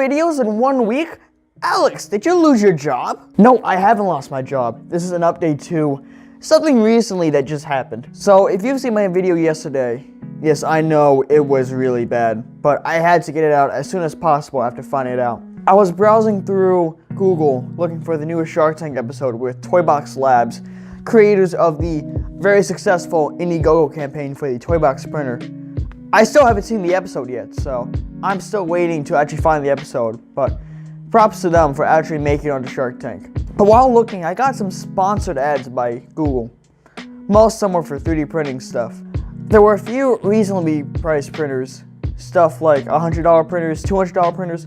videos in 1 week? Alex, did you lose your job? No, I haven't lost my job. This is an update to something recently that just happened. So if you've seen my video yesterday, yes, I know it was really bad, but I had to get it out as soon as possible after finding it out. I was browsing through Google looking for the newest Shark Tank episode with Toybox Labs, creators of the very successful Indiegogo campaign for the Toybox printer. I still haven't seen the episode yet, so I'm still waiting to actually find the episode, but props to them for actually making it onto Shark Tank. But while looking, I got some sponsored ads by Google. Most of them were for 3D printing stuff. There were a few reasonably priced printers, stuff like $100 printers, $200 printers,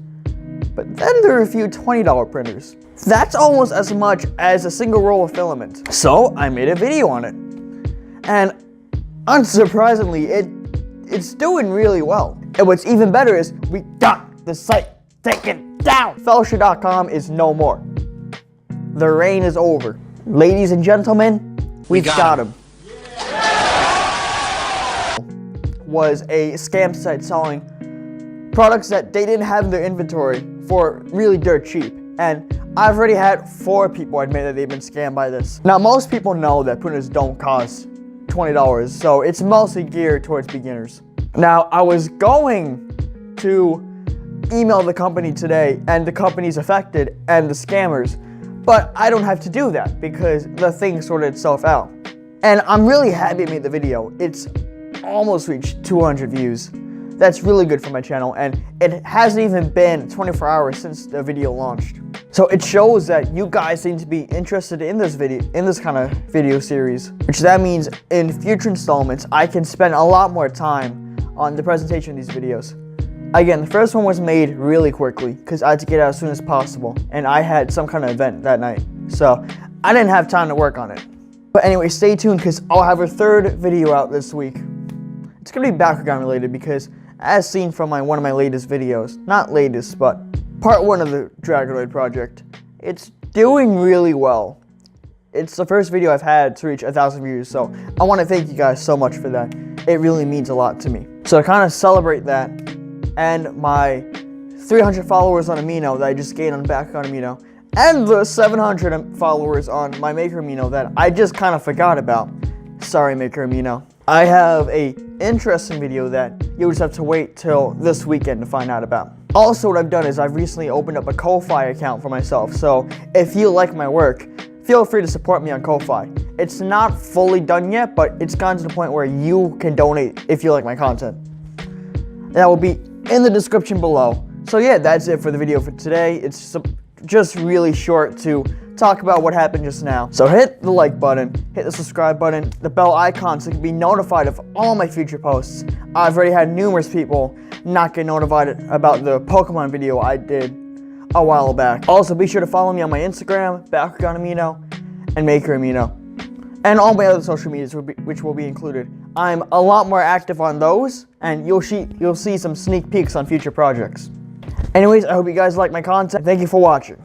but then there were a few $20 printers. That's almost as much as a single roll of filament. So I made a video on it. And unsurprisingly, it's doing really well. And what's even better is we got the site taken down. Fellowship.com is no more. The reign is over. Ladies and gentlemen, we've got him. Was a scam site selling products that they didn't have in their inventory for really dirt cheap. And I've already had 4 people admit that they've been scammed by this. Now, most people know that printers don't cost $20, so it's mostly geared towards beginners. Now, I was going to email the company today and the companies affected and the scammers, but I don't have to do that because the thing sorted itself out. And I'm really happy I made the video. It's almost reached 200 views. That's really good for my channel, and it hasn't even been 24 hours since the video launched. So it shows that you guys seem to be interested in this kind of video series, which that means in future installments, I can spend a lot more time on the presentation of these videos. Again, the first one was made really quickly because I had to get out as soon as possible, and I had some kind of event that night, so I didn't have time to work on it. But anyway, stay tuned because I'll have a 3rd video out this week. It's gonna be Bakugan related because, as seen from one of my latest videos, not latest, but part 1 of the Dragonoid project, it's doing really well. It's the first video I've had to reach 1,000 views, so I want to thank you guys so much for that. It really means a lot to me. So to kind of celebrate that, and my 300 followers on Amino that I just gained on Bakugan Amino, and the 700 followers on my Maker Amino that I just kind of forgot about. Sorry, Maker Amino. I have a interesting video that you'll just have to wait till this weekend to find out about. Also, what I've done is I've recently opened up a Ko-Fi account for myself, so if you like my work, feel free to support me on Ko-Fi. It's not fully done yet, but it's gotten to the point where you can donate if you like my content. That will be in the description below. So yeah, that's it for the video for today. It's just really short to talk about what happened just now. So hit the like button, hit the subscribe button, the bell icon so you can be notified of all my future posts. I've already had numerous people not get notified about the Pokemon video I did a while back. Also, be sure to follow me on my Instagram, Bakugan Amino, and Maker Amino, and all my other social medias which will be included. I'm a lot more active on those, and you'll see some sneak peeks on future projects. Anyways, I hope you guys like my content. Thank you for watching.